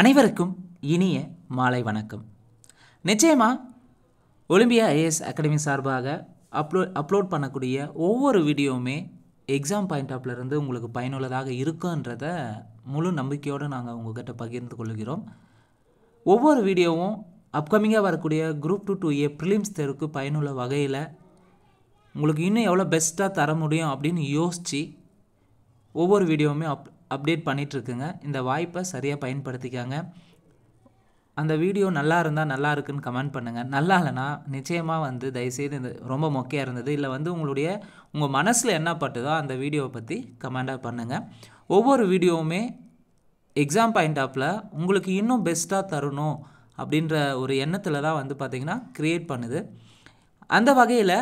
அனைவருக்கும் இனிய மாலை வணக்கம். நிச்சயமாக ஒலிம்பியா ஐஏஎஸ் அகாடமி சார்பாக அப்லோட் பண்ணக்கூடிய ஒவ்வொரு வீடியோவுமே எக்ஸாம் பாயிண்ட் ஆஃப்லேருந்து உங்களுக்கு பயனுள்ளதாக இருக்குன்றத முழு நம்பிக்கையோடு நாங்கள் உங்கள்கிட்ட பகிர்ந்து கொள்கிறோம். ஒவ்வொரு வீடியோவும் அப்கமிங்காக வரக்கூடிய குரூப் 2A ப்ரிலிம்ஸ் தேர்வுக்கு பயனுள்ள வகையில் உங்களுக்கு இன்னும் எவ்வளோ பெஸ்ட்டாக தர முடியும் அப்படின்னு யோசித்து ஒவ்வொரு வீடியோவுமே அப்டேட் பண்ணிகிட்ருக்குங்க. இந்த வாய்ப்பை சரியாக பயன்படுத்திக்காங்க. அந்த வீடியோ நல்லா இருந்தால் நல்லா இருக்குன்னு கமெண்ட் பண்ணுங்கள். நல்லா இல்லைனா நிச்சயமாக தயவுசெய்து இந்த ரொம்ப மொக்கையாக இருந்தது இல்லை உங்கள் மனசில் என்ன பட்டுதோ அந்த வீடியோவை பற்றி கமெண்டாக பண்ணுங்கள். ஒவ்வொரு வீடியோவுமே எக்ஸாம் பாயிண்ட் ஆஃபில் உங்களுக்கு இன்னும் பெஸ்ட்டாக தரணும் அப்படின்ற ஒரு எண்ணத்தில் தான் பார்த்திங்கன்னா க்ரியேட் பண்ணுது. அந்த வகையில்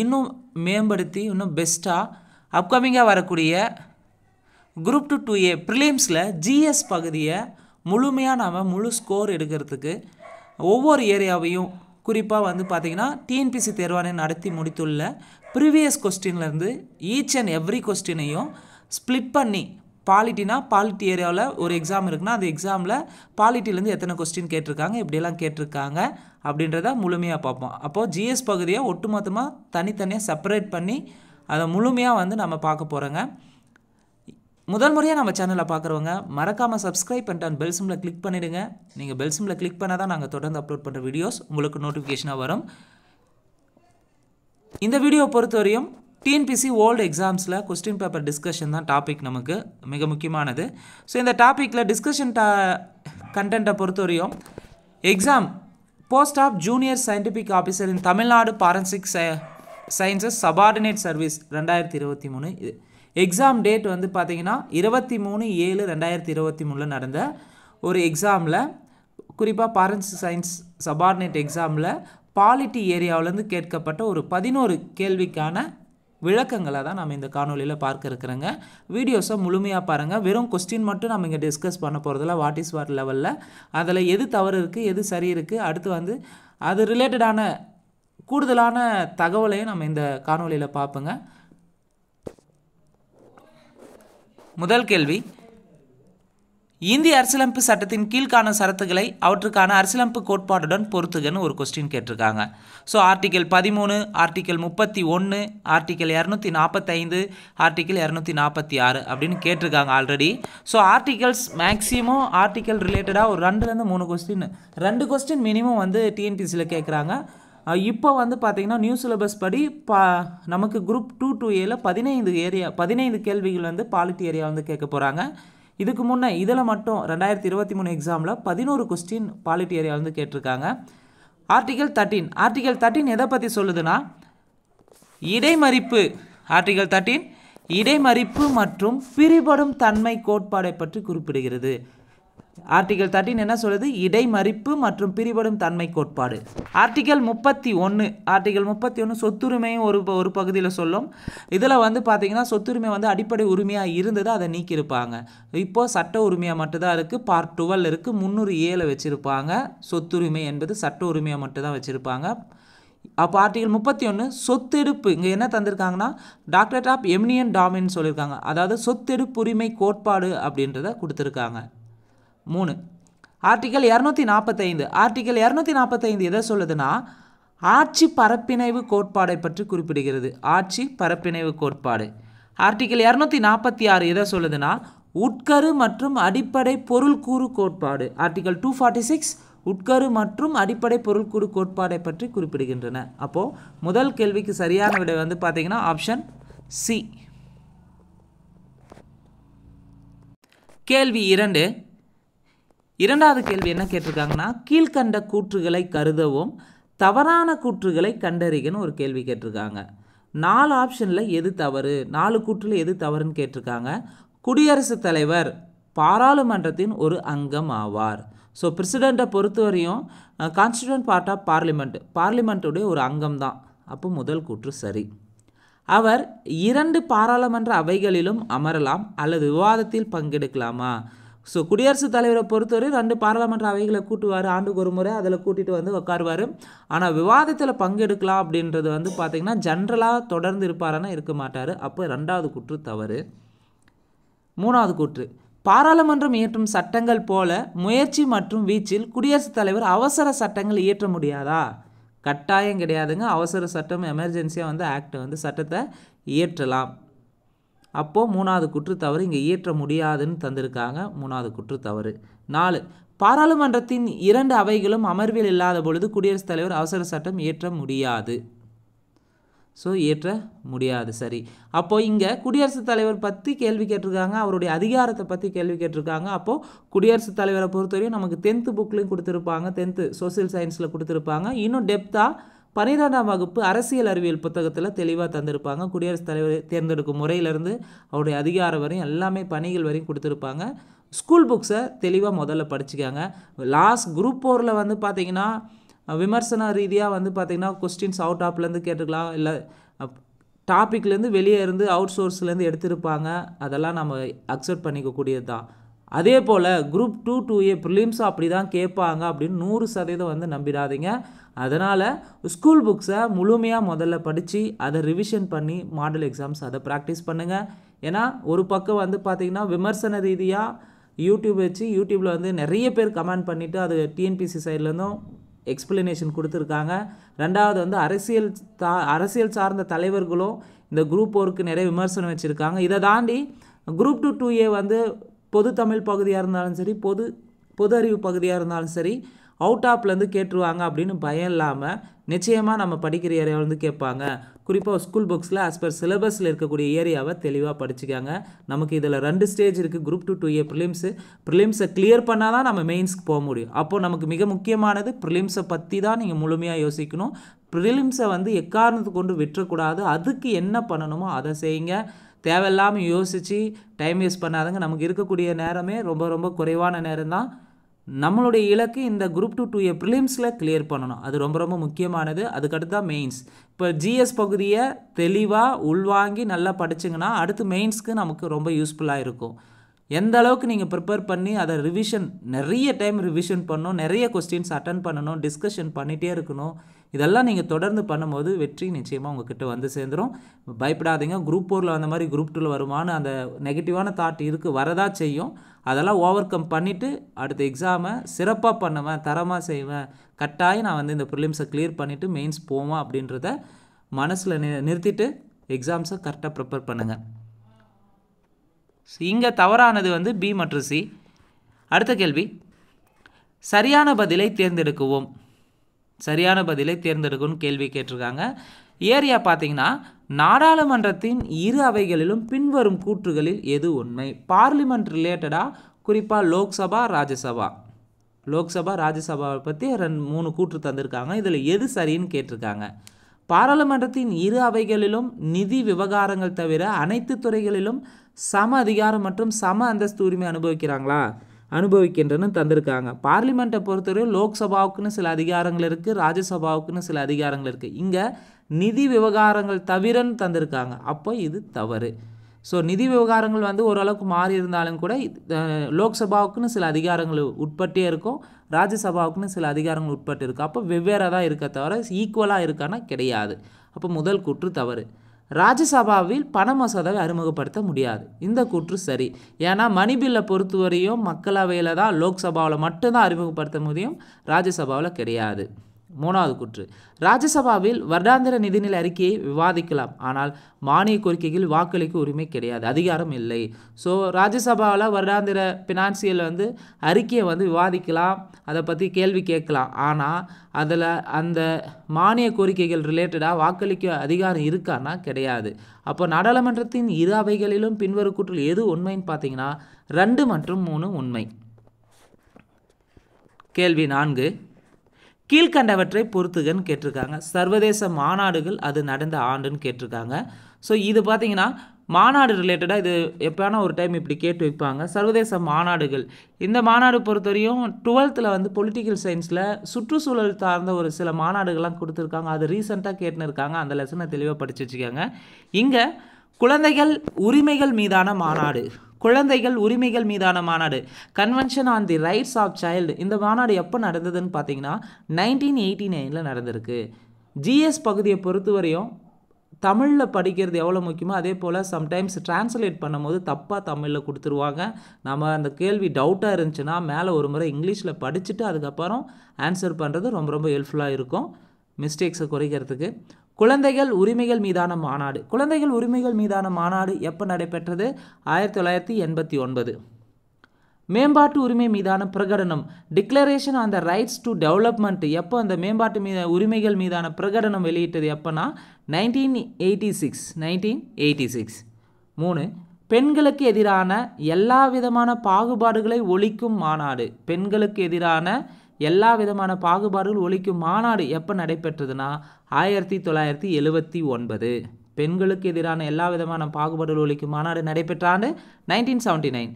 இன்னும் மேம்படுத்தி இன்னும் பெஸ்ட்டாக அப்கமிங்காக வரக்கூடிய குரூப் 2A ப்ரிலிம்ஸில் ஜிஎஸ் பகுதியை முழுமையாக நாம் முழு ஸ்கோர் எடுக்கிறதுக்கு ஒவ்வொரு ஏரியாவையும் குறிப்பாக பார்த்திங்கன்னா டிஎன்பிசி தேர்வாணையம் நடத்தி முடித்துள்ள ப்ரீவியஸ் கொஸ்டின்லேருந்து ஈச் அண்ட் எவ்ரி கொஸ்டினையும் ஸ்ப்ளிட் பண்ணி பாலிட்டி ஏரியாவில் ஒரு எக்ஸாம் இருக்குன்னா அந்த எக்ஸாமில் பாலிட்டிலேருந்து எத்தனை கொஸ்டின் கேட்டிருக்காங்க, எப்படியெல்லாம் கேட்டிருக்காங்க அப்படின்றத முழுமையாக பார்ப்போம். அப்போது ஜிஎஸ் பகுதியை ஒட்டுமொத்தமாக தனித்தனியாக செப்பரேட் பண்ணி அதை முழுமையாக நம்ம பார்க்க போகிறோங்க. முதல் முறையாக நம்ம சேனலை பார்க்குறவங்க மறக்காமல் சப்ஸ்கிரைப் பண்ணிட்டு பெல் சிம்பில் கிளிக் பண்ணிவிடுங்க. நீங்கள் பெல் சிம்பில் கிளிக் பண்ணால் தான் நாங்கள் தொடர்ந்து அப்லோட் பண்ணுற வீடியோஸ் உங்களுக்கு நோட்டிஃபிகேஷனாக வரும். இந்த வீடியோ பொறுத்தவரையும் டிஎன்பிசி ஓல்டு எக்ஸாம்ஸில் கொஸ்டின் பேப்பர் டிஸ்கஷன் தான் டாபிக் நமக்கு மிக முக்கியமானது. ஸோ இந்த டாப்பிக்கில் டிஸ்கஷன் கண்டென்ட்டை பொறுத்தவரையும் exam post of junior scientific officer in Tamil Nadu forensic sciences subordinate service 2023 இது எக்ஸாம் டேட் பார்த்திங்கன்னா 23/7/2023 நடந்த ஒரு எக்ஸாமில் குறிப்பாக ஃபாரன்சிக் சயின்ஸ் சபார்டினேட் எக்ஸாமில் பாலிட்டி ஏரியாவிலேருந்து கேட்கப்பட்ட ஒரு 11 கேள்விக்கான விளக்கங்களை தான் நம்ம இந்த காணொலியில் பார்க்க இருக்கிறோங்க. வீடியோஸை முழுமையாக பாருங்கள். வெறும் கொஸ்டின் மட்டும் நம்ம இங்கே டிஸ்கஸ் பண்ண போகிறதில்ல. வாட் இஸ் வாட் லெவலில் அதில் எது தவறு இருக்குது, எது சரி இருக்குது, அடுத்து அது ரிலேட்டடான கூடுதலான தகவலையும் நம்ம இந்த காணொலியில் பார்ப்போங்க. முதல் கேள்வி, இந்திய அரசியலமைப்பு சட்டத்தின் கீழ்காண சரத்துக்களை அவற்றுக்கான அரசியலமைப்பு கோட்பாடுடன் பொறுத்துகன்னு ஒரு கொஸ்டின் கேட்டிருக்காங்க. So article 13, article 31, article 245, article 246 அப்படின்னு கேட்டிருக்காங்க already. So articles maximum article ரிலேட்டடாக ஒரு 2-3 கொஸ்டின் 2 கொஸ்டின் மினிமம் டிஎன்பிசியில் கேட்குறாங்க. இப்போ பார்த்திங்கன்னா நியூ சிலபஸ் படி நமக்கு குரூப் 2A 15 கேள்விகள் பாலிட்டி ஏரியா கேட்க போகிறாங்க. இதுக்கு முன்னே இதில் மட்டும் 2023 எக்ஸாமில் 11 கொஸ்டின் பாலிட்டி ஏரியா கேட்டிருக்காங்க. ஆர்டிக்கல் 13 எதை பற்றி சொல்லுதுன்னா இடைமறிப்பு. ஆர்டிக்கல் 13 இடைமறிப்பு மற்றும் பிரிபடும் தன்மை கோட்பாடை பற்றி குறிப்பிடுகிறது. ஆர்டிக்கல் 13 என்ன சொல்லுது? இடைமறிப்பு மற்றும் பிரிபடும் தன்மை கோட்பாடு. ஆர்டிக்கல் 31 சொத்துரிமையும் ஒரு பகுதியில் சொல்லும். இதில் பார்த்திங்கன்னா சொத்துரிமை அடிப்படை உரிமையாக இருந்தது, அதை நீக்கியிருப்பாங்க. இப்போது சட்ட உரிமையாக மட்டும்தான் இருக்குது. பார்ட் 12 இருக்குது. 307 வச்சுருப்பாங்க. சொத்துரிமை என்பது சட்ட உரிமையாக மட்டும்தான் வச்சுருப்பாங்க. அப்போ ஆர்டிகல் 31 சொத்தெடுப்பு இங்கே என்ன தந்திருக்காங்கன்னா டாக்டரேட் ஆஃப் எமினியன்ட் டாமின்னு சொல்லியிருக்காங்க. அதாவது சொத்தெடுப்பு உரிமை கோட்பாடு அப்படின்றத கொடுத்துருக்காங்க. 3 ஆர்டிக்கல் 245. ஆர்டிக்கல் 245 எதை சொல்லுதுன்னா ஆட்சி பரப்பிணைவு கோட்பாடை பற்றி குறிப்பிடுகிறது. ஆட்சி பரப்பிணைவு கோட்பாடு. ஆர்டிக்கல் 246 எதை சொல்லுதுன்னா உட்கரு மற்றும் அடிப்படை பொருள்கூறு கோட்பாடு. ஆர்டிக்கல் 246 உட்கரு மற்றும் அடிப்படை பொருள்கூறு கோட்பாடை பற்றி குறிப்பிடுகின்றன. அப்போது முதல் கேள்விக்கு சரியான விடை பார்த்தீங்கன்னா ஆப்ஷன் சி. கேள்வி 2. இரண்டாவது கேள்வி என்ன கேட்டிருக்காங்கன்னா கீழ்கண்ட கூற்றுகளை கருதவும் தவறான கூற்றுகளை கண்டறிகன்னு ஒரு கேள்வி கேட்டிருக்காங்க. 4 ஆப்ஷனில் எது தவறு, 4 கூற்றில் எது தவறுன்னு கேட்டிருக்காங்க. குடியரசுத் தலைவர் பாராளுமன்றத்தின் ஒரு அங்கம் ஆவார். ஸோ பிரசிடெண்ட்டை பொறுத்தவரையும் கான்ஸ்டிடியூண்ட் பார்ட் ஆஃப் பார்லிமெண்ட்டுடைய ஒரு அங்கம் தான். அப்போ முதல் கூற்று சரி. அவர் 2 பாராளுமன்ற அவைகளிலும் அமரலாம் அல்லது விவாதத்தில் பங்கெடுக்கலாமா? ஸோ குடியரசுத் தலைவரை பொறுத்தவரை 2 பாராளுமன்ற அவைகளை கூட்டுவார், ஆண்டுக்கு ஒரு முறை அதில் கூட்டிகிட்டு உட்காருவார். ஆனால் விவாதத்தில் பங்கெடுக்கலாம் அப்படின்றது பார்த்திங்கன்னா ஜென்ரலாக தொடர்ந்து இருப்பாரானா இருக்க மாட்டார். அப்போ 2வது கூற்று தவறு. 3வது கூற்று பாராளுமன்றம் இயற்றும் சட்டங்கள் போல முயற்சி மற்றும் வீச்சில் குடியரசுத் தலைவர் அவசர சட்டங்கள் இயற்ற முடியாதா? கட்டாயம் கிடையாதுங்க. அவசர சட்டம் எமர்ஜென்சியாக வந்து ஆக்ட் வந்து சட்டத்தை இயற்றலாம். அப்போது 3வது குற்று தவறு இங்கே இயற்ற முடியாதுன்னு தந்திருக்காங்க. 3வது குற்று தவறு. 4 பாராளுமன்றத்தின் 2 அவைகளும் அமர்வில் இல்லாத பொழுது குடியரசுத் தலைவர் அவசர சட்டம் இயற்ற முடியாது. ஸோ இயற்ற முடியாது. சரி, அப்போது இங்கே குடியரசுத் தலைவர் பற்றி கேள்வி கேட்டிருக்காங்க, அவருடைய அதிகாரத்தை பற்றி கேள்வி கேட்டிருக்காங்க. அப்போது குடியரசுத் தலைவரை பொறுத்தவரையும் நமக்கு 10th புக்லேயும் கொடுத்துருப்பாங்க, 10th சோசியல் சயின்ஸில் கொடுத்துருப்பாங்க. இன்னும் டெப்த்தாக 12ஆம் வகுப்பு அரசியல் அறிவியல் புத்தகத்தில் தெளிவாக தந்திருப்பாங்க. குடியரசுத் தலைவர் தேர்ந்தெடுக்கும் முறையிலேருந்து அவருடைய அதிகாரம் வரையும் எல்லாமே பணிகள் வரையும் கொடுத்துருப்பாங்க. ஸ்கூல் புக்ஸை தெளிவாக முதல்ல படிச்சுக்காங்க. லாஸ்ட் குரூப் 4ல் வந்து பார்த்திங்கன்னா விமர்சன ரீதியாக வந்து பார்த்திங்கன்னா கொஸ்டின்ஸ் அவுட் ஆப்லேருந்து கேட்டுக்கலாம், இல்லை டாப்பிக்லேருந்து வெளியே இருந்து அவுட் சோர்ஸ்லேருந்து எடுத்திருப்பாங்க. அதெல்லாம் நம்ம அக்செப்ட் பண்ணிக்கக்கூடியது தான். அதே போல் குரூப் 2 2A ப்ரிலிம்ஸும் அப்படி தான் கேட்பாங்க அப்படின்னு 100% வந்து நம்பிடாதீங்க. அதனால் ஸ்கூல் புக்ஸை முழுமையாக முதல்ல படித்து அதை ரிவிஷன் பண்ணி மாடல் எக்ஸாம்ஸ் அதை ப்ராக்டிஸ் பண்ணுங்கள். ஏன்னா ஒரு பக்கம் வந்து பார்த்திங்கன்னா விமர்சன ரீதியாக யூடியூப் வச்சு யூடியூப்பில் வந்து நிறைய பேர் கமெண்ட் பண்ணிவிட்டு அது டிஎன்பிசி சைட்லேருந்தும் எக்ஸ்பிளனேஷன் கொடுத்துருக்காங்க. 2வது வந்து அரசியல் சார்ந்த தலைவர்களும் இந்த குரூப் 4க்கு நிறைய விமர்சனம் வச்சுருக்காங்க. இதை தாண்டி குரூப் 2 2A வந்து பொது தமிழ் பகுதியாக இருந்தாலும் சரி, பொது அறிவு பகுதியாக இருந்தாலும் சரி அவுட் ஆப்லேருந்து கேட்டுருவாங்க அப்படின்னு பயம் இல்லாமல் நிச்சயமாக நம்ம படிக்கிற ஏரியாவிலேருந்து கேட்பாங்க. குறிப்பாக ஸ்கூல் புக்ஸில் ஆஸ் பர் சிலபஸில் இருக்கக்கூடிய ஏரியாவை தெளிவாக படிச்சுக்காங்க. நமக்கு இதில் 2 ஸ்டேஜ் இருக்குது. குரூப் 2 2A ப்ரிலிம்ஸை கிளியர் பண்ணால் தான் நம்ம மெயின்ஸ்க்கு போக முடியும். அப்போது நமக்கு மிக முக்கியமானது ப்ரிலிம்ஸை பற்றி தான் நீங்கள் முழுமையாக யோசிக்கணும். ப்ரிலிம்ஸை வந்து எக்காரணத்தை கொண்டு விட்டுறக்கூடாது. அதுக்கு என்ன பண்ணணுமோ அதை செய்யுங்க. தேவையில்லாமல் யோசித்து டைம் வேஸ்ட் பண்ணாதுங்க. நமக்கு இருக்கக்கூடிய நேரமே ரொம்ப ரொம்ப குறைவான நேரம் தான். நம்மளுடைய இலக்கு இந்த குரூப் 2 2A ப்ரிலிம்ஸில் கிளியர் பண்ணணும். அது ரொம்ப ரொம்ப முக்கியமானது. அதுக்கடுத்து தான் மெயின்ஸ். இப்போ ஜிஎஸ் பகுதியை தெளிவாக உள்வாங்கி நல்லா படிச்சிங்கன்னா அடுத்து மெயின்ஸ்க்கு நமக்கு ரொம்ப யூஸ்ஃபுல்லாக இருக்கும். எந்த அளவுக்கு நீங்கள் ப்ரிப்பேர் பண்ணி அதை நிறைய டைம் ரிவிஷன் பண்ணணும், நிறைய கொஸ்டின்ஸ் அட்டன் பண்ணணும், டிஸ்கஷன் பண்ணிகிட்டே இருக்கணும். இதெல்லாம் நீங்கள் தொடர்ந்து பண்ணும்போது வெற்றி நிச்சயமாக உங்ககிட்ட வந்து சேர்ந்துடும். பயப்படாதீங்க. குரூப் 4ல் அந்த மாதிரி குரூப் 2ல் வருமானு அந்த நெகட்டிவான தாட் இருக்குது, வரதா செய்யும். அதெல்லாம் ஓவர் கம் பண்ணிவிட்டு அடுத்த எக்ஸாமை சிறப்பாக பண்ணுவேன், தரமாக செய்வேன், கட்டாயம் நான் வந்து இந்த ப்ரிலிம்ஸை கிளியர் பண்ணிவிட்டு மெயின்ஸ் போவேன் அப்படின்றத மனசில் நிறுத்திட்டு எக்ஸாம்ஸை கரெக்டாக ப்ரிப்பேர் பண்ணுங்கள். இங்கே தவறானது வந்து பி மற்றும் சி. அடுத்த கேள்வி, சரியான பதிலை தேர்ந்தெடுக்குவோம். சரியான பதிலை தேர்ந்தெடுக்கணும்னு கேள்வி கேட்டிருக்காங்க. ஏரியா பார்த்தீங்கன்னா நாடாளுமன்றத்தின் 2 அவைகளிலும் பின்வரும் கூற்றுகளில் எது உண்மை? பார்லிமெண்ட் ரிலேட்டடாக குறிப்பாக லோக்சபா ராஜ்யசபாவை பற்றி 3 கூற்று தந்திருக்காங்க. இதில் எது சரின்னு கேட்டிருக்காங்க. பாராளுமன்றத்தின் 2 அவைகளிலும் நிதி விவகாரங்கள் தவிர அனைத்து துறைகளிலும் சம அதிகாரம் மற்றும் சம அந்தஸ்து உரிமை அனுபவிக்கின்றன்னு தந்திருக்காங்க. பார்லிமெண்ட்டை பொறுத்தவரை லோக்சபாவுக்குன்னு சில அதிகாரங்கள் இருக்குது, ராஜ்யசபாவுக்குன்னு சில அதிகாரங்கள் இருக்குது. இங்கே நிதி விவகாரங்கள் தவிரன்னு தந்திருக்காங்க. அப்போ இது தவறு. ஸோ நிதி விவகாரங்கள் வந்து ஓரளவுக்கு மாறி இருந்தாலும் கூட லோக்சபாவுக்குன்னு சில அதிகாரங்கள் உட்பட்டே இருக்கும், ராஜ்யசபாவுக்குன்னு சில அதிகாரங்கள் உட்பட்டு இருக்குது. அப்போ வெவ்வேறாக தான் இருக்க தவிர ஈக்குவலாக இருக்கான்னா கிடையாது. அப்போ முதல் கூற்று தவறு. ராஜ்யசபாவில் பண மசோதாவை அறிமுகப்படுத்த முடியாது. இந்த கூற்று சரி. ஏன்னா மணி பில்லை பொறுத்தவரையும் மக்களவையில் தான், லோக்சபாவில் மட்டும்தான் அறிமுகப்படுத்த முடியும், ராஜ்யசபாவில் கிடையாது. 3வது கூற்று, ராஜ்யசபாவில் வருடாந்திர நிதிநிலை அறிக்கையை விவாதிக்கலாம், ஆனால் மானிய கோரிக்கைகள் வாக்களிக்க உரிமை கிடையாது, அதிகாரம் இல்லை. ஸோ ராஜ்யசபாவில் வருடாந்திர ஃபினான்சியல் வந்து அறிக்கையை வந்து விவாதிக்கலாம், அதை பற்றி கேள்வி கேட்கலாம், ஆனால் அதில் அந்த மானிய கோரிக்கைகள் ரிலேட்டடாக வாக்களிக்க அதிகாரம் இருக்கான்னா கிடையாது. அப்போ நாடாளுமன்றத்தின் 2 அவைகளிலும் பின்வரும் கூற்றில் எது உண்மைன்னு பார்த்தீங்கன்னா 2 மற்றும் 3 உண்மை. கேள்வி 4, கீழ்கண்டவற்றை பொறுத்துகன்னு கேட்டிருக்காங்க. சர்வதேச மாநாடுகள் அது நடந்த ஆண்டுன்னு கேட்டிருக்காங்க. ஸோ இது பார்த்தீங்கன்னா மாநாடு ரிலேட்டடாக இது எப்போனா ஒரு டைம் இப்படி கேட்டு வைப்பாங்க. சர்வதேச மாநாடுகள், இந்த மாநாடு பொறுத்தவரையும் 12th வந்து பொலிட்டிக்கல் சயின்ஸில் சுற்றுச்சூழல் சார்ந்த ஒரு சில மாநாடுகள்லாம் கொடுத்துருக்காங்க. அது ரீசெண்டாக கேட்டுன்னு இருக்காங்க. அந்த லெசனை தெளிவாக படித்து வச்சுக்கோங்க. இங்கே குழந்தைகள் உரிமைகள் மீதான மாநாடு convention on the rights of child, இந்த மாநாடு எப்போ நடந்ததுன்னு பார்த்தீங்கன்னா 1989 நடந்திருக்கு. ஜிஎஸ் பகுதியை பொறுத்தவரையும் தமிழில் படிக்கிறது எவ்வளோ முக்கியமோ அதே போல் சம்டைம்ஸ் ட்ரான்ஸ்லேட் பண்ணும்போது தப்பாக தமிழில் கொடுத்துருவாங்க. நம்ம அந்த கேள்வி டவுட்டாக இருந்துச்சுன்னா மேலே ஒரு முறை இங்கிலீஷில் படிச்சுட்டு அதுக்கப்புறம் ஆன்சர் பண்ணுறது ரொம்ப ரொம்ப ஹெல்ப்ஃபுல்லாக இருக்கும் மிஸ்டேக்ஸை குறைக்கிறதுக்கு. குழந்தைகள் உரிமைகள் மீதான மாநாடு. குழந்தைகள் உரிமைகள் மீதான மாநாடு எப்போ நடைபெற்றது? 1989. மேம்பாட்டு உரிமை மீதான பிரகடனம், declaration on the rights to development, எப்போ அந்த மேம்பாட்டு உரிமைகள் மீதான பிரகடனம் வெளியிட்டது எப்போனா 1986. 3. பெண்களுக்கு எதிரான எல்லா விதமான பாகுபாடுகளை ஒழிக்கும் மாநாடு. பெண்களுக்கு எதிரான எல்லா விதமான பாகுபாடுகள் ஒழிக்கும் மாநாடு எப்போ நடைபெற்றதுன்னா 1979. பெண்களுக்கு எதிரான எல்லா விதமான பாகுபாடுகள் ஒழிக்கும் மாநாடு நடைபெற்ற ஆண்டு 1979.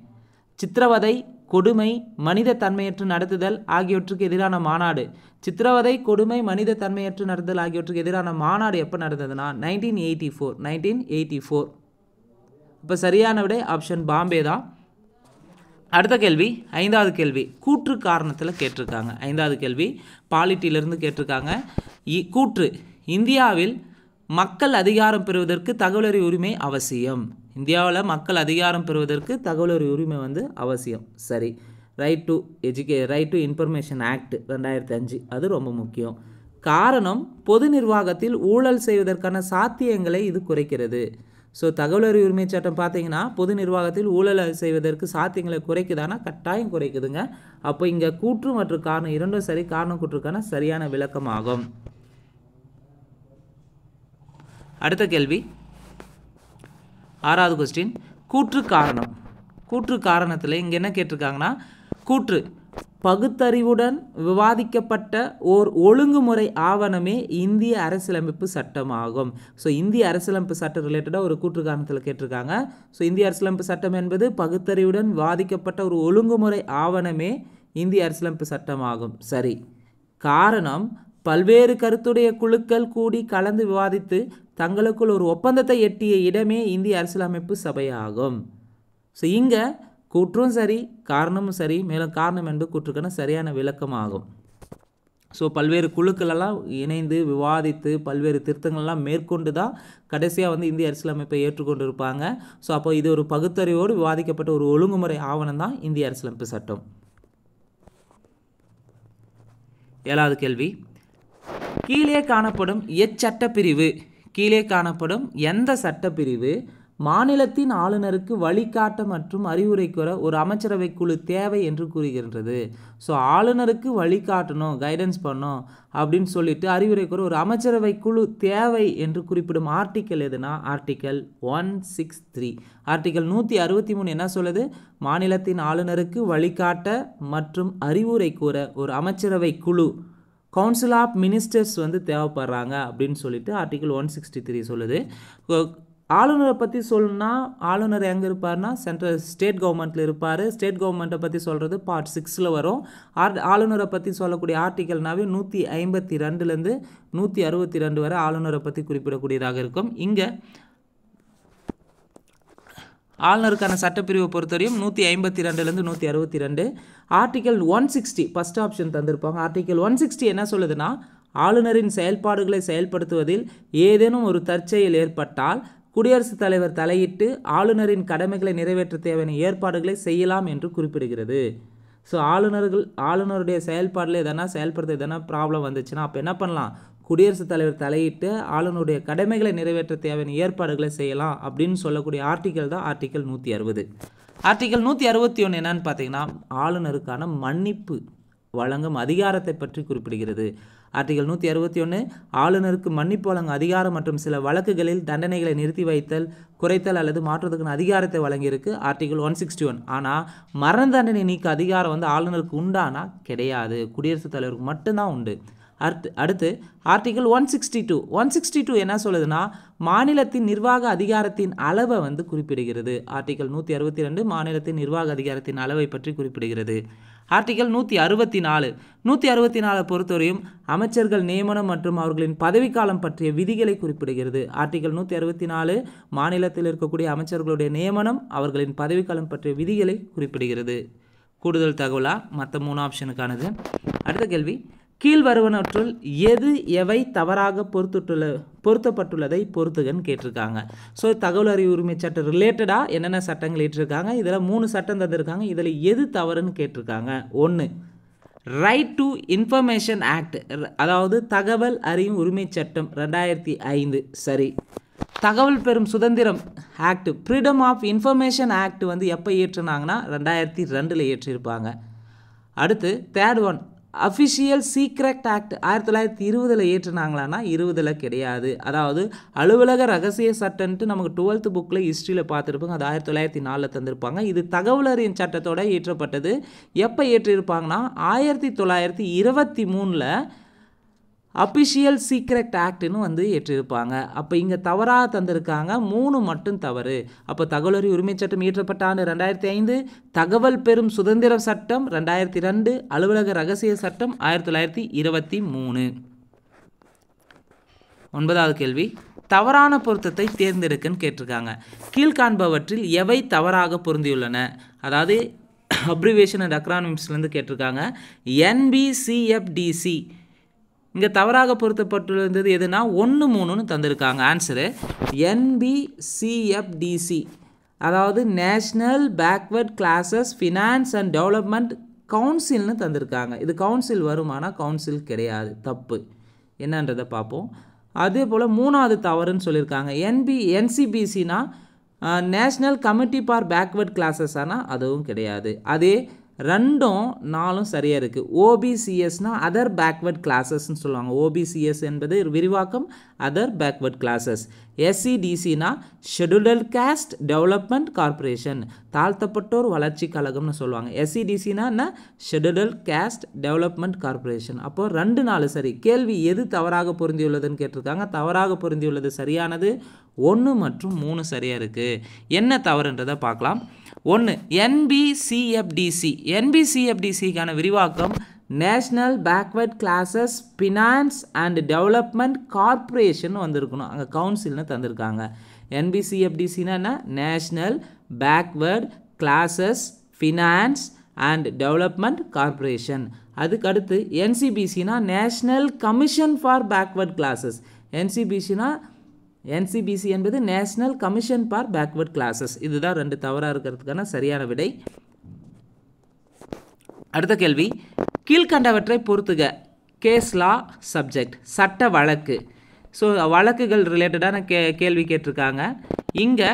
சித்திரவதை, கொடுமை, மனித தன்மையற்று நடத்துதல் ஆகியவற்றுக்கு எதிரான மாநாடு. சித்திரவதை, கொடுமை, மனித தன்மையற்று நடத்துதல் ஆகியவற்றுக்கு எதிரான மாநாடு எப்போ நடந்ததுன்னா 1984. இப்போ சரியான விடை ஆப்ஷன் பாம்பே தான். அடுத்த கேள்வி, 5வது கேள்வி கூற்று காரணத்தில் கேட்டிருக்காங்க. 5வது கேள்வி பாலிட்டியிலிருந்து கேட்டிருக்காங்க. கூற்று, இந்தியாவில் மக்கள் அதிகாரம் பெறுவதற்கு தகவலறி உரிமை அவசியம். இந்தியாவில் மக்கள் அதிகாரம் பெறுவதற்கு தகவலறி உரிமை அவசியம். சரி. ரைட் டு இன்ஃபர்மேஷன் ஆக்ட் 2005 அது ரொம்ப முக்கியம். காரணம், பொது நிர்வாகத்தில் ஊழல் செய்வதற்கான சாத்தியங்களை இது குறைக்கிறது. ஸோ தகவலறி உரிமை சட்டம் பார்த்தீங்கன்னா பொது நிர்வாகத்தில் ஊழல் செய்வதற்கு சாத்தியங்களை குறைக்குதானா? கட்டாயம் குறைக்குதுங்க. அப்போ இங்கே கூற்று மற்றும் காரணம் இரண்டும் சரி. காரணம் கூற்றுக்கான சரியான விளக்கமாகும். அடுத்த கேள்வி 6வது கொஸ்டின், கூற்று காரணம். கூற்று காரணத்தில் இங்கே என்ன கேட்டிருக்காங்கன்னா, கூற்று பகுத்தறிவுடன் விவாதிக்கப்பட்ட ஓர் ஒழுங்குமுறை ஆவணமே இந்திய அரசியலமைப்பு சட்டமாகும். ஸோ இந்திய அரசியலமைப்பு சட்டம் ரிலேட்டடாக ஒரு கூற்று காரணத்தில் கேட்டிருக்காங்க. ஸோ இந்திய அரசியலமைப்பு சட்டம் என்பது பகுத்தறிவுடன் விவாதிக்கப்பட்ட ஒரு ஒழுங்குமுறை ஆவணமே இந்திய அரசியலமைப்பு சட்டமாகும். சரி. காரணம், பல்வேறு கருத்துடைய குழுக்கள் கூடி கலந்து விவாதித்து தங்களுக்குள் ஒரு ஒப்பந்தத்தை எட்டிய இடமே இந்திய அரசியலமைப்பு சபையாகும். ஸோ இங்கே கூற்றும் சரி, காரணமும் சரி. மேலும் காரணம் என்பது கூற்றுக்கான சரியான விளக்கமாகும். ஸோ பல்வேறு குழுக்களெல்லாம் இணைந்து விவாதித்து பல்வேறு திருத்தங்கள்லாம் மேற்கொண்டு தான் கடைசியாக இந்திய அரசியலமைப்பை ஏற்றுக்கொண்டு இருப்பாங்க. ஸோ அப்போ இது ஒரு பகுத்தறிவோடு விவாதிக்கப்பட்ட ஒரு ஒழுங்குமுறை ஆவணம் தான் இந்திய அரசியலமைப்பு சட்டம். 7வது கேள்வி, கீழே காணப்படும் எச்சட்டப்பிரிவு, கீழே காணப்படும் எந்த சட்டப்பிரிவு மாநிலத்தின் ஆளுநருக்கு வழிகாட்ட மற்றும் அறிவுரை கூற ஒரு அமைச்சரவை குழு தேவை என்று கூறுகின்றது? ஸோ ஆளுநருக்கு வழிகாட்டணும், கைடன்ஸ் பண்ணணும் அப்படின்னு சொல்லிட்டு அறிவுரை கூற ஒரு அமைச்சரவை குழு தேவை என்று குறிப்பிடும் ஆர்டிக்கல் எதுனா ஆர்டிக்கல் 163. ஆர்டிக்கல் 163 என்ன சொல்லுது? மாநிலத்தின் ஆளுநருக்கு வழிகாட்ட மற்றும் அறிவுரை கூற ஒரு அமைச்சரவை குழு, கவுன்சில் ஆஃப் மினிஸ்டர்ஸ் தேவைப்படுறாங்க அப்படின்னு சொல்லிட்டு ஆர்டிக்கல் 163 சொல்லுது. ஆளுநரை பற்றி சொல்லணும்னா ஆளுநர் எங்கே இருப்பார்னா ஸ்டேட் கவர்மெண்ட்டில் இருப்பார். ஸ்டேட் கவர்மெண்ட்டை பற்றி சொல்கிறது பார்ட் 6ல் வரும். ஆளுநரை பற்றி சொல்லக்கூடிய ஆர்டிக்கல்னாவே 152லேருந்து 162 வரை ஆளுநரை பற்றி குறிப்பிடக்கூடியதாக இருக்கும். இங்கே ஆளுநருக்கான சட்டப்பிரிவை பொறுத்தவரையும் 152லேருந்து 162. ஆர்டிக்கல் 160 ஃபஸ்ட் ஆப்ஷன் தந்திருப்பாங்க. ஆர்டிக்கல் 160 என்ன சொல்லுதுன்னா, ஆளுநரின் செயல்பாடுகளை செயல்படுத்துவதில் ஏதேனும் ஒரு தற்செயல் ஏற்பட்டால் குடியரசுத் தலைவர் தலையிட்டு ஆளுநரின் கடமைகளை நிறைவேற்ற தேவையான ஏற்பாடுகளை செய்யலாம் என்று குறிப்பிடுகிறது. ஸோ ஆளுநருடைய செயல்பாடில் செயல்படுத்த ப்ராப்ளம் வந்துச்சுன்னா அப்போ என்ன பண்ணலாம்? குடியரசுத் தலைவர் தலையிட்டு ஆளுநருடைய கடமைகளை நிறைவேற்ற தேவையான ஏற்பாடுகளை செய்யலாம் அப்படின்னு சொல்லக்கூடிய ஆர்டிக்கல் தான் ஆர்டிக்கல் 160. ஆர்டிக்கல் 161 என்னன்னு பார்த்தீங்கன்னா, ஆளுநருக்கான மன்னிப்பு வழங்கும் அதிகாரத்தை பற்றி குறிப்பிடுகிறது. ஆர்டிகல் 161 ஆளுநருக்கு மன்னிப்பு வழங்கும் அதிகாரம் மற்றும் சில வழக்குகளில் தண்டனைகளை நிறுத்தி வைத்தல், குறைத்தல் அல்லது மாற்றுவதற்கான அதிகாரத்தை வழங்கியிருக்கு ஆர்டிகல் 161. ஆனால் மரண தண்டனை நீக்க அதிகாரம் ஆளுநருக்கு உண்டானா கிடையாது, குடியரசுத் தலைவருக்கு மட்டும்தான் உண்டு. அடுத்து ஆர்டிகல் 162 என்ன சொல்லுதுன்னா, மாநிலத்தின் நிர்வாக அதிகாரத்தின் அளவை குறிப்பிடுகிறது. ஆர்டிகல் 162 மாநிலத்தின் நிர்வாக அதிகாரத்தின் அளவை பற்றி குறிப்பிடுகிறது. ஆர்டிகல் 164 பொறுத்தவரையும் அமைச்சர்கள் நியமனம் மற்றும் அவர்களின் பதவிக்காலம் பற்றிய விதிகளை குறிப்பிடுகிறது. ஆர்டிகல் 164 மாநிலத்தில் இருக்கக்கூடிய அமைச்சர்களுடைய நியமனம், அவர்களின் பதவிக்காலம் பற்றிய விதிகளை குறிப்பிடுகிறது. கூடுதல் தகவலாக மற்ற 3 ஆப்ஷனுக்கானது. அடுத்த கேள்வி, கீழ்வருவனவற்றுள் எது எவை தவறாக பொருத்தப்பட்டுள்ளதை பொறுத்துகன்னு கேட்டிருக்காங்க. ஸோ தகவல் அறிவு உரிமை சட்டம் ரிலேட்டடாக என்னென்ன சட்டங்கள் ஏற்றிருக்காங்க, இதில் 3 சட்டம் தந்திருக்காங்க. இதில் எது தவறுன்னு கேட்டிருக்காங்க. 1 ரைட் டு இன்ஃபர்மேஷன் ஆக்ட், அதாவது தகவல் அறிவு உரிமை சட்டம் 2005 சரி. தகவல் பெறும் சுதந்திரம் act, freedom of information act வந்து எப்போ ஏற்றுனாங்கன்னா 2002 ஏற்றிருப்பாங்க. அடுத்து third one official secret act 1920 ஏற்றுனாங்களான்னா 20 கிடையாது. அதாவது அலுவலக ரகசிய சட்டம்ட்டு நமக்கு 12th புக்கில் ஹிஸ்ட்ரியில் பார்த்துருப்பாங்க. அது 1904 தந்திருப்பாங்க. இது தகவல் அறியும் சட்டத்தோட ஏற்றப்பட்டது. எப்போ ஏற்றிருப்பாங்கன்னா 1923 அஃபிஷியல் சீக்ரெட் ஆக்ட்னு வந்து ஏற்றிருப்பாங்க. அப்போ இங்கே தவறாக தந்திருக்காங்க, 3 மட்டும் தவறு. அப்போ தகவல் அறிவு உரிமை சட்டம் இயற்றப்பட்ட ஆண்டு 2005, தகவல் பெறும் சுதந்திர சட்டம் 2002, அலுவலக ரகசிய சட்டம் 1923. 9வது கேள்வி தவறான பொருத்தத்தை தேர்ந்தெடுக்கன்னு கேட்டிருக்காங்க. கீழ்காண்பவற்றில் எவை தவறாக பொருந்தியுள்ளன? அதாவது அப்ரிவேஷன் அண்ட் அக்ரானிம்ஸ்லேருந்து கேட்டிருக்காங்க. NBCFDC இங்கே தவறாக பொருத்தப்பட்டுள்ளது எதுனா 1, 3ன்னு தந்திருக்காங்க. ஆன்சரு NBCFDC, அதாவது national backward classes finance and development கவுன்சில்னு தந்திருக்காங்க. இது கவுன்சில் வருமானா கவுன்சில் கிடையாது, தப்பு. என்னன்றதை பார்ப்போம். அதே போல் 3வது தவறுன்னு சொல்லியிருக்காங்க. NCBCனா national committee for backward classes, ஆனால் அதுவும் கிடையாது. அதே 2ம் 4ம் சரியாக இருக்குது. OBCSனா அதர் பேக்வர்ட் கிளாஸஸ்ன்னு சொல்லுவாங்க. OBCS என்பது விரிவாக்கம் அதர் பேக்வர்ட் கிளாஸஸ். SCDCனா ஷெட்யூல்டு காஸ்ட் டெவலப்மெண்ட் கார்பரேஷன், தாழ்த்தப்பட்டோர் வளர்ச்சி கழகம்னு சொல்லுவாங்க. SCDCனா என்ன? Scheduled caste development corporation. அப்போ 2, 4 சரி. கேள்வி எது தவறாக பொருந்தியுள்ளதுன்னு கேட்டிருக்காங்க. தவறாக பொருந்தியுள்ளது சரியானது 1 மற்றும் 3 சரியாக இருக்குது. என்ன தவறுன்றதை பார்க்கலாம். 1 NBCFDC, NBCFDCக்கான விரிவாக்கம் national backward classes finance and development corporation வந்திருக்கணும், அங்கே கவுன்சில்னு தந்திருக்காங்க. NBCFDCனா என்ன? National backward classes finance and development corporation. அதுக்கடுத்து NCBCனா national commission for backward classes. NCBC என்பது national commission for backward classes. இதுதான் 2 தவறாக இருக்கிறதுக்கான சரியான விடை. அடுத்த கேள்வி கீழ்கண்டவற்றை பொறுத்துக. கேஸ் லா சப்ஜெக்ட், சட்ட வழக்கு. ஸோ வழக்குகள் ரிலேட்டடான கேள்வி கேட்டிருக்காங்க. இங்கே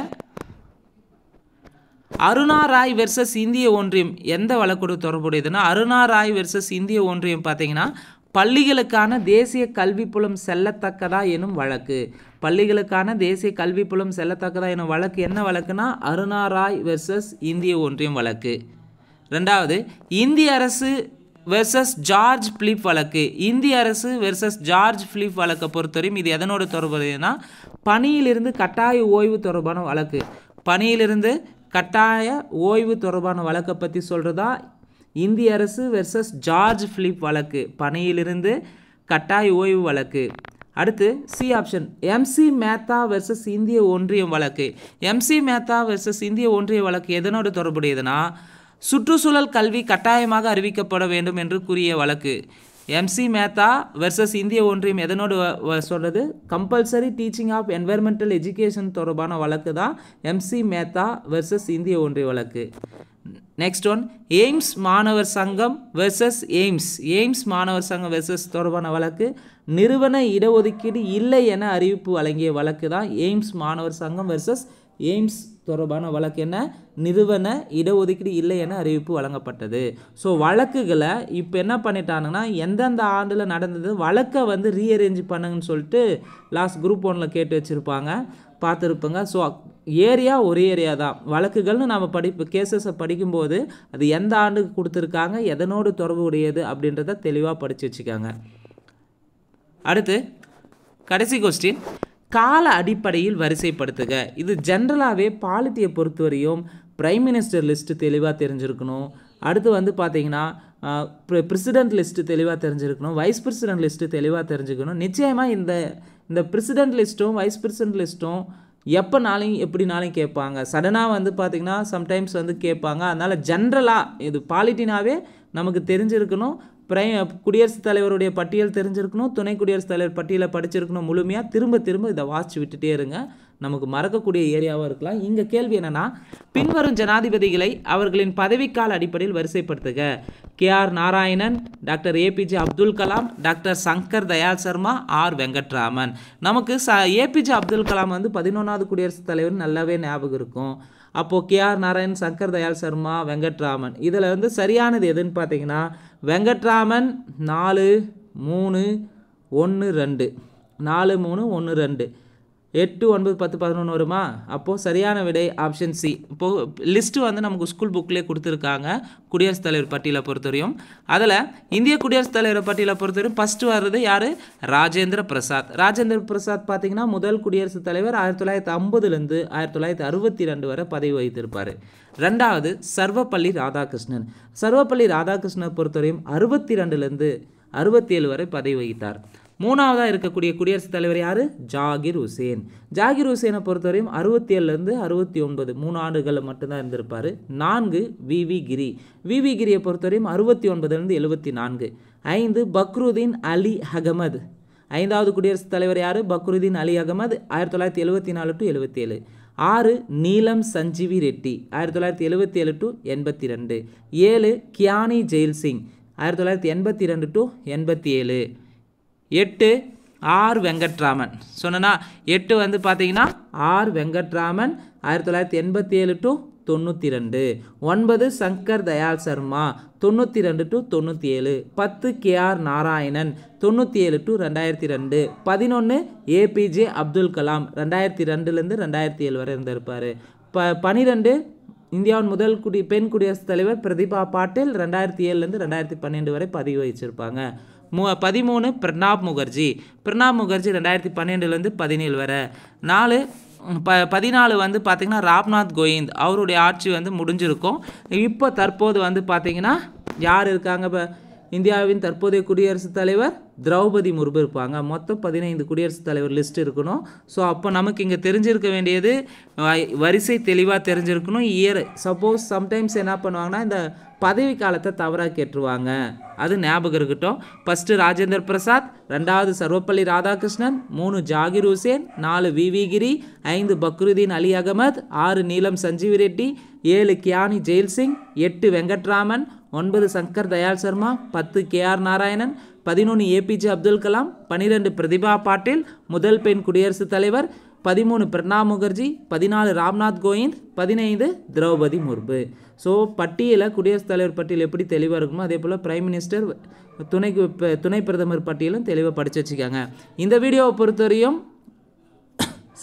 அருணா ராய் வெர்சஸ் இந்திய ஒன்றியம் எந்த வழக்கோடு தொடர்புடையதுன்னா, அருணா ராய் வெர்சஸ் இந்திய ஒன்றியம் பார்த்தீங்கன்னா பள்ளிகளுக்கான தேசிய கல்விப்புலம் செல்லத்தக்கதா எனும் வழக்கு. பள்ளிகளுக்கான தேசிய கல்விப்புலம் செல்லத்தக்கதா எனும் வழக்கு என்ன வழக்குனா அருணா ராய் வெர்சஸ் இந்திய ஒன்றியம் வழக்கு. 2வது இந்திய அரசு வெர்சஸ் ஜார்ஜ் பிலிப் வழக்கு. இந்திய அரசு வெர்சஸ் ஜார்ஜ் பிலிப் வழக்கை பொறுத்தவரையும் இது எதனோடு தொடர்புடையதுன்னா பணியிலிருந்து கட்டாய ஓய்வு தொடர்பான வழக்கு. பணியிலிருந்து கட்டாய ஓய்வு தொடர்பான வழக்கை பற்றி சொல்கிறதா இந்திய அரசு வெர்சஸ் ஜார்ஜ் பிலிப் வழக்கு, பணியிலிருந்து கட்டாய ஓய்வு வழக்கு. அடுத்து C option MC Mehta versus இந்திய ஒன்றியம் வழக்கு. MC மேத்தா வெர்சஸ் இந்திய ஒன்றிய வழக்கு எதனோடு தொடர்புடையதுன்னா சுற்றுச்சூழல் கல்வி கட்டாயமாக அறிவிக்கப்பட வேண்டும் என்று கூறிய வழக்கு. MC மேத்தா வெர்சஸ் இந்திய ஒன்றியம் எதனோடு சொல்கிறது? கம்பல்சரி டீச்சிங் ஆஃப் என்வைரன்மெண்டல் எஜுகேஷன் தொடர்பான வழக்கு தான் MC மேத்தா வெர்சஸ் இந்திய ஒன்றிய வழக்கு. நெக்ஸ்ட் ஒன் எய்ம்ஸ் மாணவர் சங்கம் வெர்சஸ் எய்ம்ஸ் மாணவர் சங்கம் வெர்சஸ் தொடர்பான வழக்கு. நிறுவன இடஒதுக்கீடு இல்லை என அறிவிப்பு வழங்கிய வழக்கு தான் எய்ம்ஸ் மாணவர் சங்கம் வெர்சஸ் எய்ம்ஸ் தொடர்பான வழக்கு. என்ன? நிறுவன இடஒதுக்கீடு இல்லை என அறிவிப்பு வழங்கப்பட்டது. ஸோ வழக்குகளை இப்போ என்ன பண்ணிட்டாங்கன்னா எந்தெந்த ஆண்டில் நடந்தது வழக்கை வந்து ரீஅரேஞ்ச் பண்ணுங்கன்னு சொல்லிட்டு லாஸ்ட் குரூப் 1ல் கேட்டு வச்சுருப்பாங்க, பார்த்துருப்போங்க. ஸோ ஏரியா ஒரே ஏரியா தான். வழக்குகள்னு நம்ம கேசஸை படிக்கும்போது அது எந்த ஆண்டுக்கு கொடுத்துருக்காங்க, எதனோடு தொடர்புடையது அப்படின்றத தெளிவாக படித்து வச்சுக்காங்க. அடுத்து கடைசி கொஸ்டின், கால அடிப்படையில் வரிசைப்படுத்துக. இது ஜென்ரலாகவே பாலிட்டியை பொறுத்தவரையும் பிரைம் மினிஸ்டர் லிஸ்ட்டு தெளிவாக தெரிஞ்சிருக்கணும். அடுத்து வந்து பார்த்தீங்கன்னா பிரசிடென்ட் லிஸ்ட்டு தெளிவாக தெரிஞ்சிருக்கணும், வைஸ் பிரசிடென்ட் லிஸ்ட்டு தெளிவாக தெரிஞ்சுக்கணும். நிச்சயமாக இந்த பிரசிடென்ட் லிஸ்ட்டும் வைஸ் பிரசிடென்ட் லிஸ்ட்டும் எப்போனாலும் எப்படினாலும் கேட்பாங்க. சடனாக வந்து பார்த்திங்கன்னா சம்டைம்ஸ் வந்து கேட்பாங்க. அதனால் ஜென்ரலாக இது பாலிட்டினாவே நமக்கு தெரிஞ்சிருக்கணும். குடியரசுத் தலைவருடைய பட்டியல் தெரிஞ்சிருக்கணும், துணை குடியரசுத் தலைவர் பட்டியலை படிச்சிருக்கணும். முழுமையாக திரும்ப இதை வாசிச்சு விட்டுட்டே இருங்க, நமக்கு மறக்கக்கூடிய ஏரியாவாக இருக்கலாம். இங்கே கேள்வி என்னென்னா, பின்வரும் ஜனாதிபதிகளை அவர்களின் பதவிக்கால அடிப்படையில் வரிசைப்படுத்துக. KR Narayanan, doctor APJ Abdul Kalam, doctor Shankar Dayal Sharma, R Venkataraman. நமக்கு APJ அப்துல் கலாம் வந்து 11வது குடியரசுத் தலைவர் நல்லாவே ஞாபகம் இருக்கும். அப்போது KR நாராயண், சங்கர் தயாள் சர்மா, வெங்கட்ராமன். இதில் வந்து சரியானது எதுன்னு பார்த்தீங்கன்னா வெங்கட்ராமன் 4, 3, 1, 2 4, 3, 1, 2 8, 9, 10, 11 வருமா? அப்போது சரியான விடை ஆப்ஷன் சி. இப்போது லிஸ்ட்டு வந்து நமக்கு ஸ்கூல் புக்லேயே கொடுத்துருக்காங்க குடியரசுத் தலைவர் பட்டியலை பொறுத்தவரையும். அதில் இந்திய குடியரசுத் தலைவர் பட்டியலை பொறுத்தவரையும் ஃபஸ்ட்டு வர்றது யார்? ராஜேந்திர பிரசாத். ராஜேந்திர பிரசாத் பார்த்திங்கன்னா முதல் குடியரசுத் தலைவர் 1950லேருந்து 1962 வரை பதவி வகித்திருப்பார். ரெண்டாவது சர்வப்பள்ளி ராதாகிருஷ்ணன். சர்வப்பள்ளி ராதாகிருஷ்ணனை பொறுத்தவரையும் 62லேருந்து 67 வரை பதவி வகித்தார். மூணாவதாக இருக்கக்கூடிய குடியரசுத் தலைவர் யார்? ஜாகிர் ஹுசேன். ஜாகிர் ஹுசேனை பொறுத்தவரையும் 67லேருந்து 69 3 ஆண்டுகள் மட்டும்தான் இருந்திருப்பார். 4 VV கிரி. VV கிரியை பொறுத்தவரையும் 69லேருந்து 74. 5 பக்ருதீன் அலி அகமது. 5வது குடியரசுத் தலைவர் யார்? Fakhruddin Ali Ahmed 1974 to 77. 6 Neelam Sanjiva Reddy 1977 to 82. 7 Giani Zail Singh 1982 to 87. 8 R Venkataraman. சொன்னா 8 வந்து பார்த்தீங்கன்னா R Venkataraman 1987 to 92. 9 Shankar Dayal Sharma 92 to 97. 10 KR Narayanan 97 to 2002. 11 APJ Abdul Kalam 2002லேருந்து 2007 வரை இருந்திருப்பார். 12 இந்தியாவின் முதல் பெண் குடியரசுத் தலைவர் பிரதிபா பாட்டீல் 2007லேருந்து 2012 வரை பதவி வகிச்சிருப்பாங்க. 13 பிரணாப் முகர்ஜி. பிரணாப் முகர்ஜி 2012லேருந்து 17 வரை. 14 வந்து பார்த்திங்கன்னா ராம்நாத் கோவிந்த். அவருடைய ஆட்சி வந்து முடிஞ்சிருக்கும். இப்போ தற்போது வந்து பார்த்திங்கன்னா யார் இருக்காங்க? இப்போ இந்தியாவின் தற்போதைய குடியரசுத் தலைவர் திரௌபதி முர்மு இருப்பாங்க. மொத்தம் 15 குடியரசுத் தலைவர் லிஸ்ட் இருக்கணும். ஸோ அப்போ நமக்கு இங்கே தெரிஞ்சிருக்க வேண்டியது வரிசை தெளிவாக தெரிஞ்சிருக்கணும். இயர் சப்போஸ் சம்டைம்ஸ் என்ன பண்ணுவாங்கன்னா இந்த பதவி காலத்தை தவறாக கேட்டுருவாங்க, அது ஞாபகம் இருக்கட்டும். ஃபஸ்ட்டு ராஜேந்திர பிரசாத், 2வது Sarvepalli Radhakrishnan, 3 Zakir Hussain, 4 VV Giri, 5 Fakhruddin Ali Ahmed, 6 Neelam Sanjiva Reddy, 7 Giani Zail Singh, 8 Venkataraman, 9 Shankar Dayal Sharma, 10 KR Narayanan, 11 APJ Abdul Kalam, 12 Pratibha Patil முதல் பெண் குடியரசுத் தலைவர், 13 பிரணாப் முகர்ஜி, 14 ராம்நாத் கோவிந்த், 15 திரௌபதி முர்மு. ஸோ பட்டியலை குடியரசுத் தலைவர் பட்டியல் எப்படி தெளிவாக இருக்குமோ அதே போல் பிரைம் மினிஸ்டர் துணை பிரதமர் பட்டியலும் தெளிவாக படித்து வச்சுக்காங்க. இந்த வீடியோவை பொறுத்தவரையும்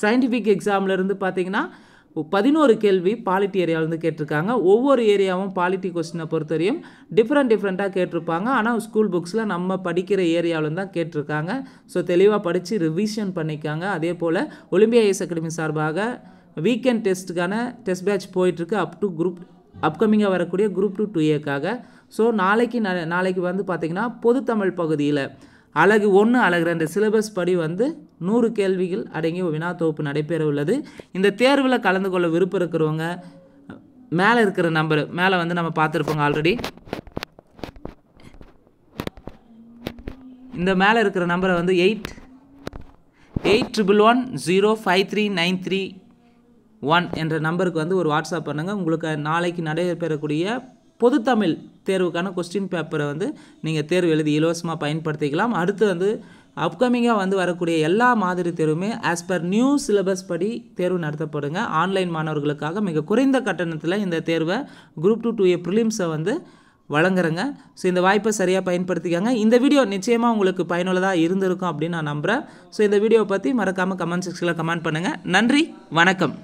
சயின்டிஃபிக் எக்ஸாம்லேருந்து பார்த்தீங்கன்னா 11 கேள்வி பாலிட்டி ஏரியாவிலேருந்து கேட்டிருக்காங்க. ஒவ்வொரு ஏரியாவும் பாலிட்டி கொஸ்டினை பொறுத்தவரையும் டிஃப்ரெண்ட்டாக கேட்டிருப்பாங்க. ஆனால் ஸ்கூல் புக்ஸில் நம்ம படிக்கிற ஏரியாவிலேருந்து தான் கேட்டிருக்காங்க. ஸோ தெளிவாக படித்து ரிவிஷன் பண்ணிக்காங்க. அதே போல் ஒலிம்பியா ஐஏஎஸ் அகாடமி சார்பாக வீக்கெண்ட் டெஸ்ட்டுக்கான டெஸ்ட் பேட்ச் போயிட்டுருக்கு அப்கமிங்காக வரக்கூடிய குரூப் 2 2Aக்காக. ஸோ நாளைக்கு வந்து பார்த்திங்கன்னா பொதுத்தமிழ் பகுதியில் அழகு 1 அழகு 2 சிலபஸ் படி வந்து 100 கேள்விகள் அடங்கிய வினா தொகுப்பு நடைபெற உள்ளது. இந்த தேர்வில் கலந்து கொள்ள விருப்பம் இருக்கிறவங்க மேலே இருக்கிற நம்பர் மேலே வந்து நம்ம பார்த்துருப்போங்க ஆல்ரெடி. இந்த மேலே இருக்கிற நம்பரை வந்து 8811053931 என்ற நம்பருக்கு வந்து ஒரு வாட்ஸ்அப் பண்ணுங்கள். உங்களுக்கு நாளைக்கு நடைபெறக்கூடிய பொதுத்தமிழ் தேர்வுக்கான கொஸ்டின் பேப்பரை வந்து நீங்கள் தேர்வு எழுதி இலவசமாக பயன்படுத்திக்கலாம். அடுத்து வந்து அப்கமிங்காக வந்து வரக்கூடிய எல்லா மாதிரி தேர்வுமே ஆஸ் பர் நியூ சிலபஸ் படி தேர்வு நடத்தப்படுங்க. ஆன்லைன் மாணவர்களுக்காக மிக குறைந்த கட்டணத்தில் இந்த தேர்வை குரூப் 2 2A ப்ரிலிம்ஸை வந்து வழங்குறேங்க. ஸோ இந்த வாய்ப்பை சரியாக பயன்படுத்திக்காங்க. இந்த வீடியோ நிச்சயமாக உங்களுக்கு பயனுள்ளதாக இருந்திருக்கும் அப்படின்னு நான் நம்புகிறேன். ஸோ இந்த வீடியோவை பற்றி மறக்காமல் கமெண்ட் செக்ஷனில் கமெண்ட் பண்ணுங்கள். நன்றி, வணக்கம்.